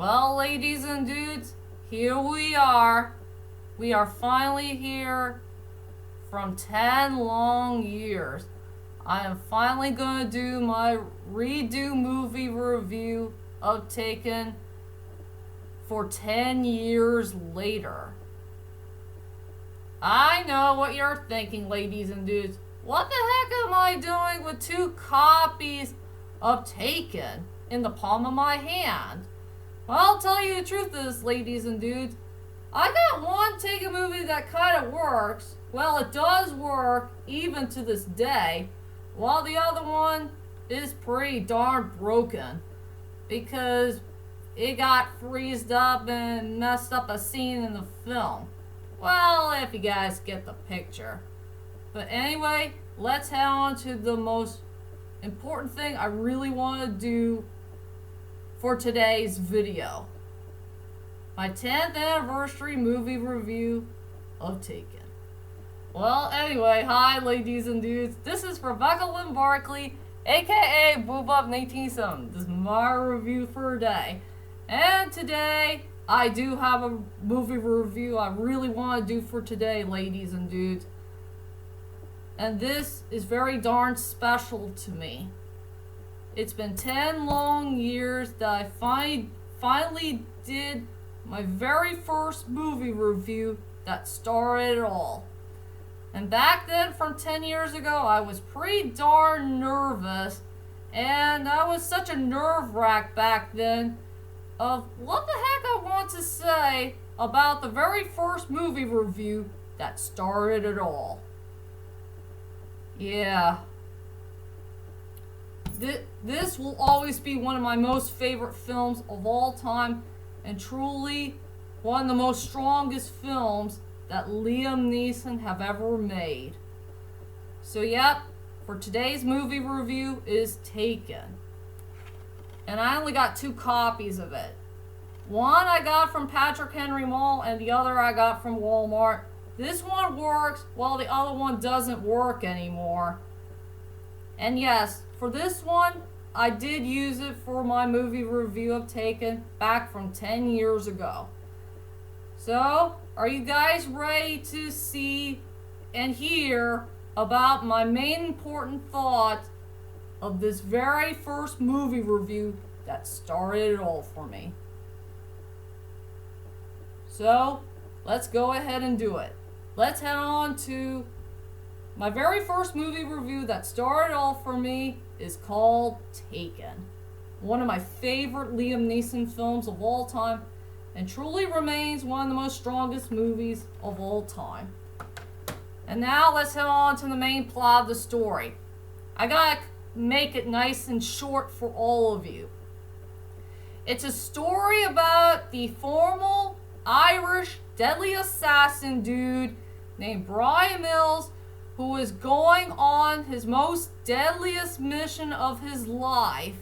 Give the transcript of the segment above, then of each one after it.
Well, ladies and dudes, here we are. We are finally here from 10 long years. I am finally going to do my redo movie review of Taken for 10 years later. I know what you're thinking, ladies and dudes. What the heck am I doing with 2 copies of Taken in the palm of my hand? Well, I'll tell you the truth is, ladies and dudes, I got one Taken movie that kind of works. Well, it does work even to this day, while the other one is pretty darn broken because it got freezed up and messed up a scene in the film. Well, if you guys get the picture. But anyway, let's head on to the most important thing I really want to do for today's video. My 10th anniversary movie review of Taken. Well, anyway, hi ladies and dudes. This is Rebecca Lynn Barkley, aka Boobop1970. This is my review for today. And today, I do have a movie review I really want to do for today, ladies and dudes. And this is very darn special to me. It's been 10 long years that I finally did my very first movie review that started it all. And back then, from 10 years ago, I was pretty darn nervous. And I was such a nerve wrack back then of what the heck I want to say about the very first movie review that started it all. Yeah. This will always be one of my most favorite films of all time, and truly one of the most strongest films that Liam Neeson have ever made. So yep, for today's movie review is Taken. And I only got 2 copies of it. One I got from Patrick Henry Mall and the other I got from Walmart. This one works while the other one doesn't work anymore. And yes, for this one, I did use it for my movie review of Taken back from 10 years ago. So, are you guys ready to see and hear about my main important thought of this very first movie review that started it all for me? So, let's go ahead and do it. Let's head on to my very first movie review that started all for me is called Taken. One of my favorite Liam Neeson films of all time, and truly remains one of the most strongest movies of all time. And now let's head on to the main plot of the story. I gotta make it nice and short for all of you. It's a story about the formal Irish deadly assassin dude named Bryan Mills, who is going on his most deadliest mission of his life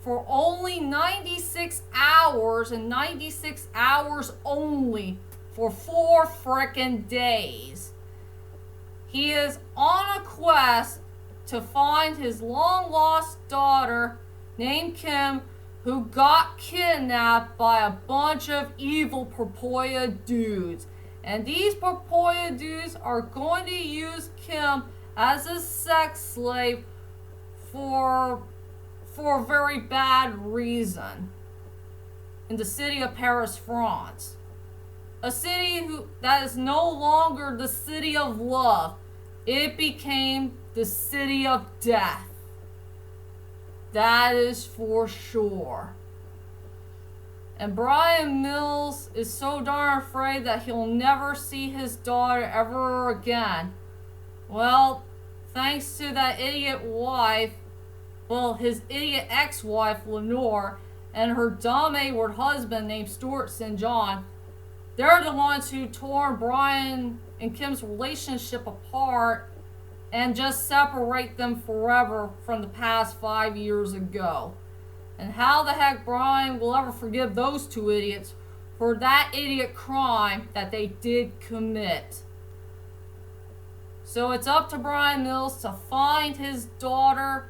for only 96 hours and 96 hours only for 4 frickin' days. He is on a quest to find his long lost daughter named Kim, who got kidnapped by a bunch of evil Porpoia dudes. And these Porpoia dudes are going to use Kim as a sex slave for a very bad reason in the city of Paris, France. A city that is no longer the city of love. It became the city of death. That is for sure. And Bryan Mills is so darn afraid that he'll never see his daughter ever again. Well, thanks to that idiot wife, well, his idiot ex-wife, Lenore, and her dumb wayward husband named Stuart St. John, they're the ones who tore Bryan and Kim's relationship apart and just separate them forever from the past 5 years ago. And how the heck Bryan will ever forgive those 2 idiots for that idiot crime that they did commit. So it's up to Bryan Mills to find his daughter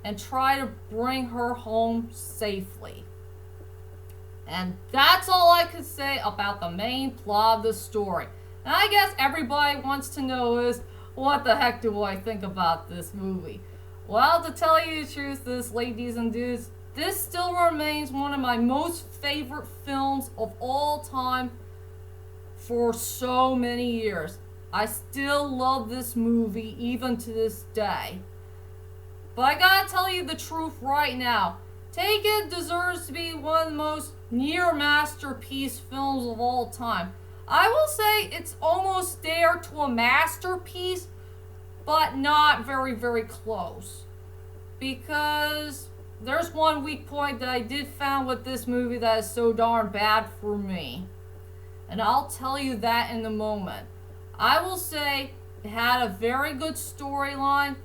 and try to bring her home safely. And that's all I could say about the main plot of the story. And I guess everybody wants to know is, what the heck do I think about this movie? Well, to tell you the truth, ladies and dudes, this still remains one of my most favorite films of all time for so many years. I still love this movie even to this day. But I gotta tell you the truth right now. Taken deserves to be one of the most near masterpiece films of all time. I will say it's almost there to a masterpiece, but not very, very close. Because there's one weak point that I did found with this movie that is so darn bad for me. And I'll tell you that in a moment. I will say it had a very good storyline.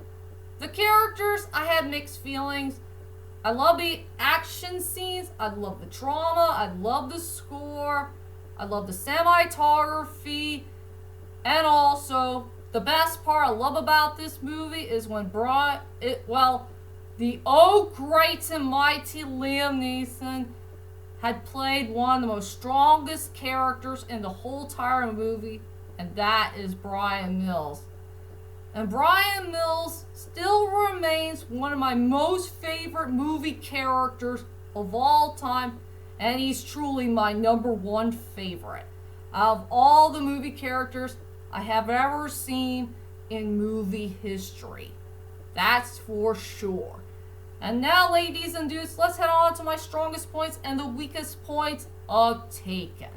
The characters, I had mixed feelings. I love the action scenes. I love the drama. I love the score. I love the cinematography. And also, the best part I love about this movie is when the oh great and mighty Liam Neeson had played one of the most strongest characters in the whole entire movie, and that is Bryan Mills. And Bryan Mills still remains one of my most favorite movie characters of all time, and he's truly my number one favorite out of all the movie characters I have ever seen in movie history. That's for sure. And now, ladies and dudes, let's head on to my strongest points and the weakest points of Taken.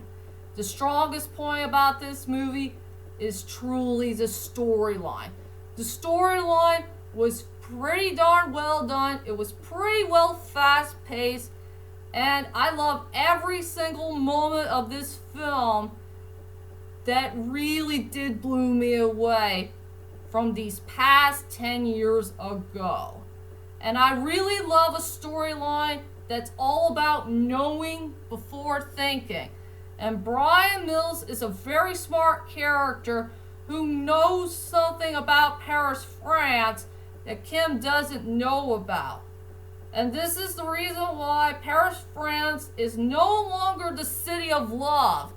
The strongest point about this movie is truly the storyline. The storyline was pretty darn well done. It was pretty well fast-paced. And I love every single moment of this film that really did blow me away from these past 10 years ago. And I really love a storyline that's all about knowing before thinking. And Bryan Mills is a very smart character who knows something about Paris, France that Kim doesn't know about. And this is the reason why Paris, France is no longer the city of love.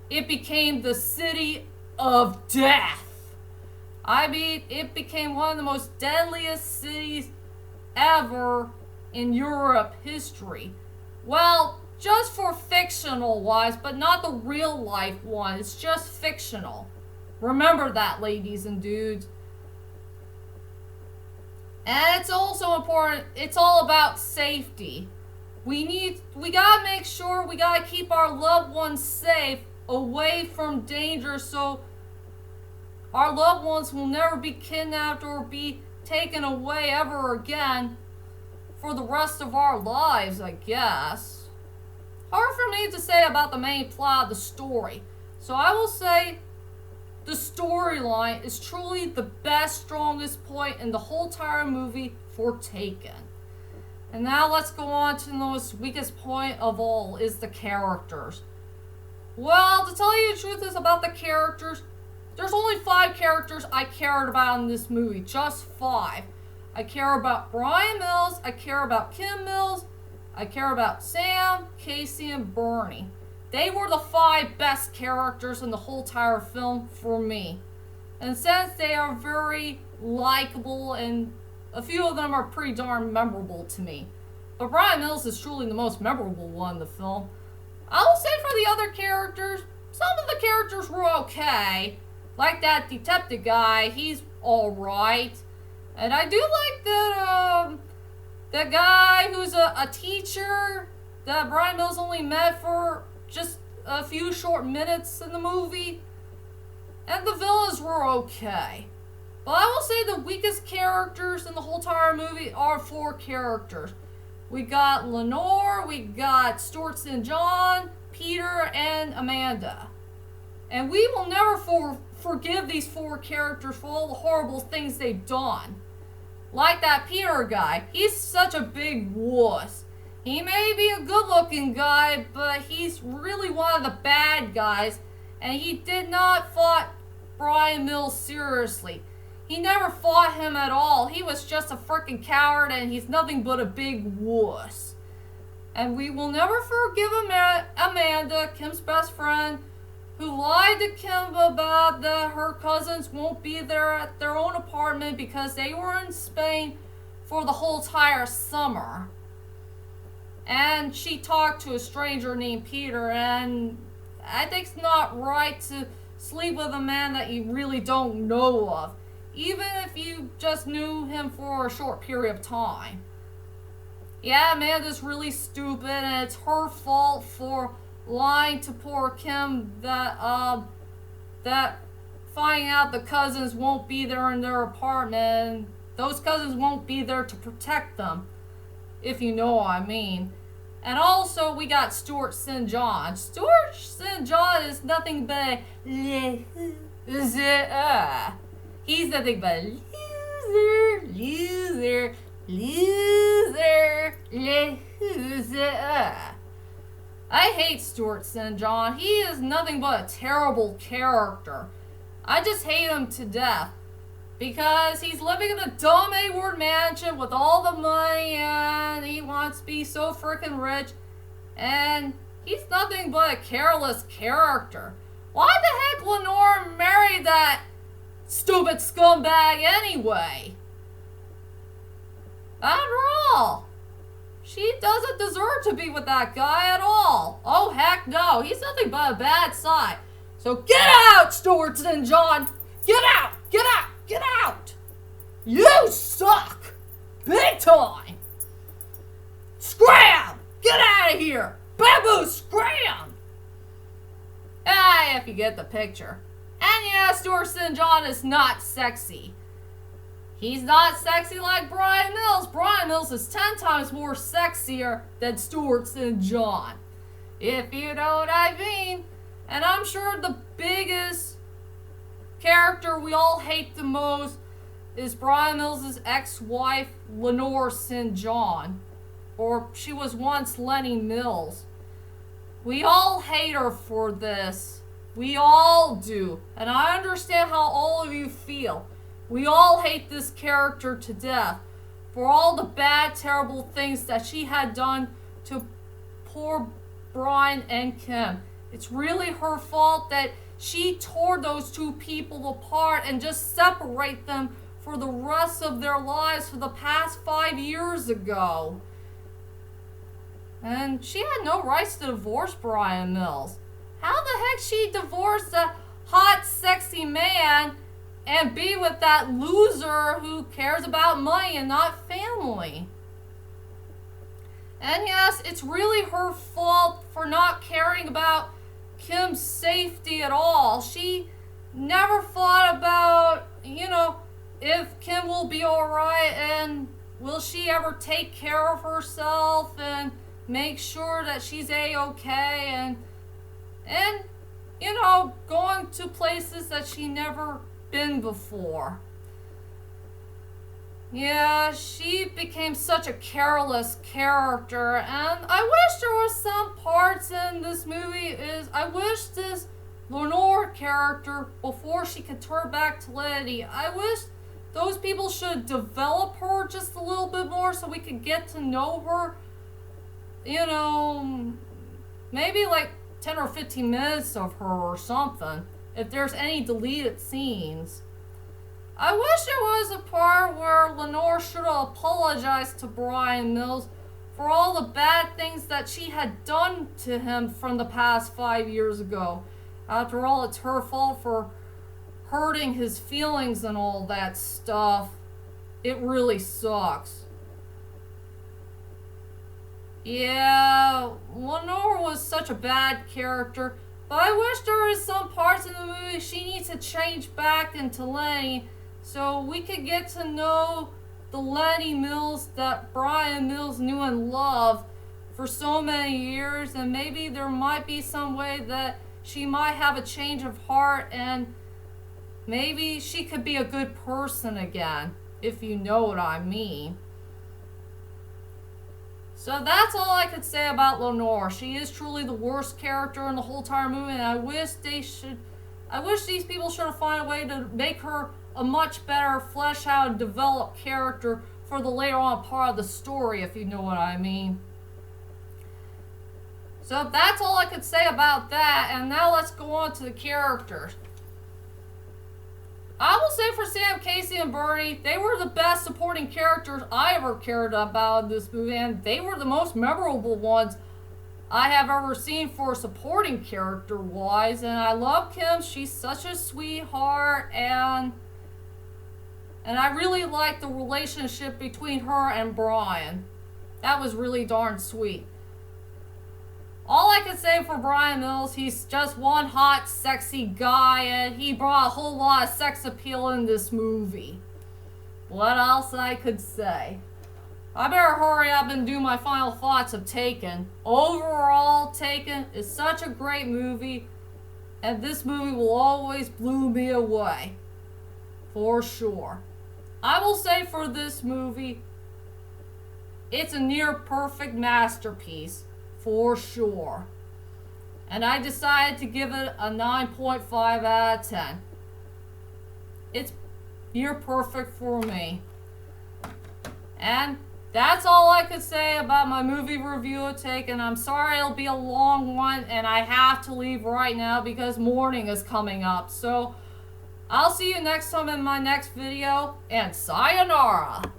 It became the city of death. I mean, it became one of the most deadliest cities ever in Europe history. Well, just for fictional wise, but not the real life one. It's just fictional. Remember that, ladies and dudes. And it's also important, it's all about safety. We gotta make sure we gotta keep our loved ones safe away from danger so our loved ones will never be kidnapped or be taken away ever again for the rest of our lives, I guess. Hard for me to say about the main plot of the story. So I will say the storyline is truly the best, strongest point in the whole entire movie for Taken. And now let's go on to the most weakest point of all, is the characters. Well, to tell you the truth is about the characters, there's only 5 characters I cared about in this movie. Just 5. I care about Bryan Mills, I care about Kim Mills, I care about Sam, Casey, and Bernie. They were the 5 best characters in the whole entire film for me. And since they are very likable and a few of them are pretty darn memorable to me. But Bryan Mills is truly the most memorable one in the film. I will say for the other characters, some of the characters were okay. Like that detective guy, he's alright. And I do like that guy who's a teacher that Bryan Mills only met for just a few short minutes in the movie. And the villains were okay. But I will say the weakest characters in the whole entire movie are 4 characters. We got Lenore, we got Stuart St. John, Peter, and Amanda. And we will never forgive these 4 characters for all the horrible things they've done. Like that Peter guy, he's such a big wuss. He may be a good-looking guy, but he's really one of the bad guys, and he did not fight Bryan Mills seriously. He never fought him at all. He was just a freaking coward, and he's nothing but a big wuss. And we will never forgive Amanda, Kim's best friend, who lied to Kim about that her cousins won't be there at their own apartment because they were in Spain for the whole entire summer. And she talked to a stranger named Peter, and I think it's not right to sleep with a man that you really don't know of, even if you just knew him for a short period of time. Yeah, Amanda's really stupid, and it's her fault for lying to poor Kim that finding out the cousins won't be there in their apartment. Those cousins won't be there to protect them, if you know what I mean. And also, we got Stuart St. John. Stuart St. John is nothing but he's nothing but loser. I hate Stuart St. John. He is nothing but a terrible character. I just hate him to death. Because he's living in a dumb A-word mansion with all the money and he wants to be so freaking rich. And he's nothing but a careless character. Why the heck Lenore married that stupid scumbag anyway? After all, she doesn't deserve to be with that guy at all. Oh heck no, he's nothing but a bad side. So get out, Stuart St. John! Get out! Get out! Get out! You suck! Big time! Scram! Get out of here! Bamboo, scram! If you get the picture. And yeah, Stuart St. John is not sexy. He's not sexy like Bryan Mills. Bryan Mills is 10 times more sexier than Stuart St. John. If you know what I mean. And I'm sure the biggest character we all hate the most is Bryan Mills' ex-wife, Lenore St. John. Or she was once Lenny Mills. We all hate her for this. We all do. And I understand how all of you feel. We all hate this character to death for all the bad, terrible things that she had done to poor Bryan and Kim. It's really her fault that she tore those two people apart and just separate them for the rest of their lives for the past 5 years ago. And she had no rights to divorce Bryan Mills. How the heck she divorced a hot, sexy man and be with that loser who cares about money and not family? And yes, it's really her fault for not caring about Kim's safety at all. She never thought about, if Kim will be alright and will she ever take care of herself and make sure that she's A-okay and going to places that she never been before. Yeah, she became such a careless character, and I wish there were some parts in this movie I wish this Lenore character, before she could turn back to Letty, I wish those people should develop her just a little bit more so we could get to know her. Maybe like 10 or 15 minutes of her or something, if there's any deleted scenes. I wish there was a part where Lenore should have apologized to Bryan Mills for all the bad things that she had done to him from the past 5 years ago. After all, it's her fault for hurting his feelings and all that stuff. It really sucks. Yeah, Lenore was such a bad character, but I wish there was some parts in the movie she needs to change back into Lenny, so we could get to know the Lenny Mills that Bryan Mills knew and loved for so many years, and maybe there might be some way that she might have a change of heart and maybe she could be a good person again, if you know what I mean. So that's all I could say about Lenore. She is truly the worst character in the whole entire movie, and I wish these people should have found a way to make her a much better flesh out and developed character for the later on part of the story, if you know what I mean. So that's all I could say about that, and now let's go on to the characters. I will say for Sam, Casey, and Bernie, they were the best supporting characters I ever cared about in this movie, and they were the most memorable ones I have ever seen for supporting character-wise. And I love Kim. She's such a sweetheart, and I really like the relationship between her and Bryan. That was really darn sweet. All I can say for Bryan Mills, he's just one hot, sexy guy, and he brought a whole lot of sex appeal in this movie. What else I could say? I better hurry up and do my final thoughts of Taken. Overall, Taken is such a great movie, and this movie will always blow me away. For sure. I will say for this movie, it's a near perfect masterpiece. For sure. And I decided to give it a 9.5 out of 10. It's near perfect for me. And that's all I could say about my movie review of Taken. I'm sorry it'll be a long one, and I have to leave right now because morning is coming up. So I'll see you next time in my next video, and sayonara.